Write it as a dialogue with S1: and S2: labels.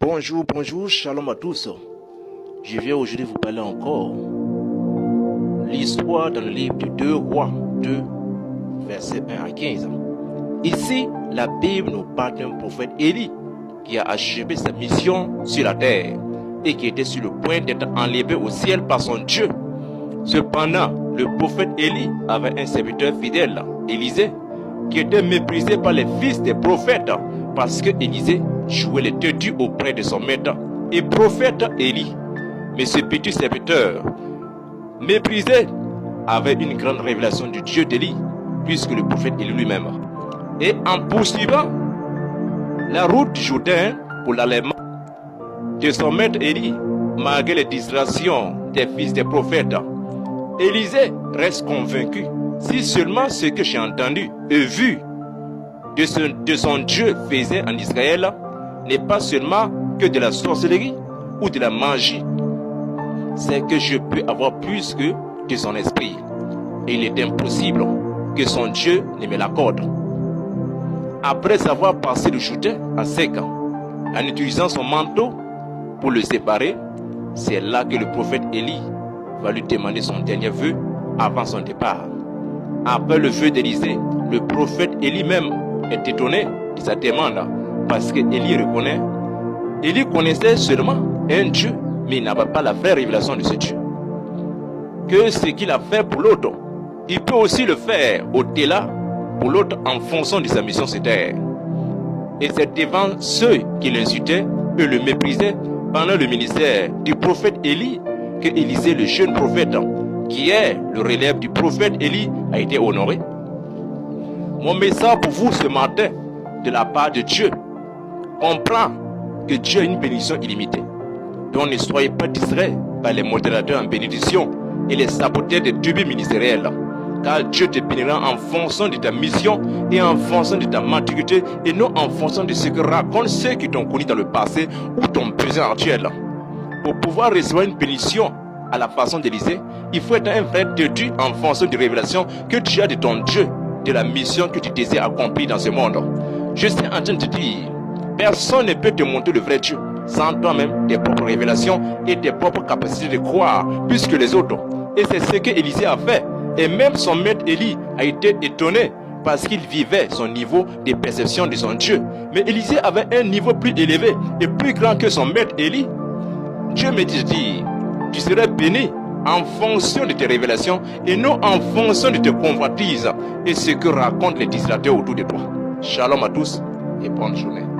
S1: Bonjour, shalom à tous. Je viens aujourd'hui vous parler encore l'histoire dans le livre de 2 Rois 2, versets 1 à 15. Ici, la Bible nous parle d'un prophète Élie qui a achevé sa mission sur la terre et qui était sur le point d'être enlevé au ciel par son Dieu. Cependant, le prophète Élie avait un serviteur fidèle, Élisée, qui était méprisé par les fils des prophètes parce que Élisée jouait les têtus auprès de son maître et prophète Élie. Mais ce petit serviteur méprisé avait une grande révélation du Dieu d'Élie, puisque le prophète Élie lui-même. Et en poursuivant la route du Jourdain pour l'enlèvement de son maître Élie, malgré les distractions des fils des prophètes, Élisée reste convaincu, si seulement ce que j'ai entendu et vu de son Dieu faisait en Israël n'est pas seulement que de la sorcellerie ou de la magie, c'est que je peux avoir plus que de son esprit. Et il est impossible que son Dieu ne me l'accorde. Après avoir passé le Jourdain en sec, en utilisant son manteau pour le séparer, c'est là que le prophète Élie va lui demander son dernier vœu avant son départ. Après le vœu d'Élisée, le prophète Élie même est étonné de sa demande parce que Élie connaissait seulement un Dieu, mais il n'avait pas la vraie révélation de ce Dieu. Que ce qu'il a fait pour l'autre, il peut aussi le faire au-delà pour l'autre en fonction de sa mission sur terre. Et c'est devant ceux qui l'insultaient et le méprisaient pendant le ministère du prophète Élie que Élisée, le jeune prophète, qui est le relève du prophète Élie, a été honoré. Mon message pour vous ce matin, de la part de Dieu, comprends que Dieu a une bénédiction illimitée. Donc ne soyez pas distraits par les modérateurs en bénédiction et les saboteurs des débuts ministériels. Car Dieu te bénira en fonction de ta mission et en fonction de ta maturité et non en fonction de ce que racontent ceux qui t'ont connu dans le passé ou ton présent actuel. Pour pouvoir recevoir une bénédiction à la façon d'Élisée, il faut être un vrai têtu en fonction de révélation que tu as de ton Dieu, de la mission que tu désires accomplir dans ce monde. Je suis en train de te dire, personne ne peut te montrer le vrai Dieu sans toi-même tes propres révélations et tes propres capacités de croire plus que les autres. Et c'est ce que Élisée a fait. Et même son maître Élie a été étonné parce qu'il vivait son niveau de perception de son Dieu. Mais Élisée avait un niveau plus élevé et plus grand que son maître Élie. Dieu me dit, tu serais béni en fonction de tes révélations et non en fonction de tes convoitises et ce que racontent les distracteurs autour de toi. Shalom à tous et bonne journée.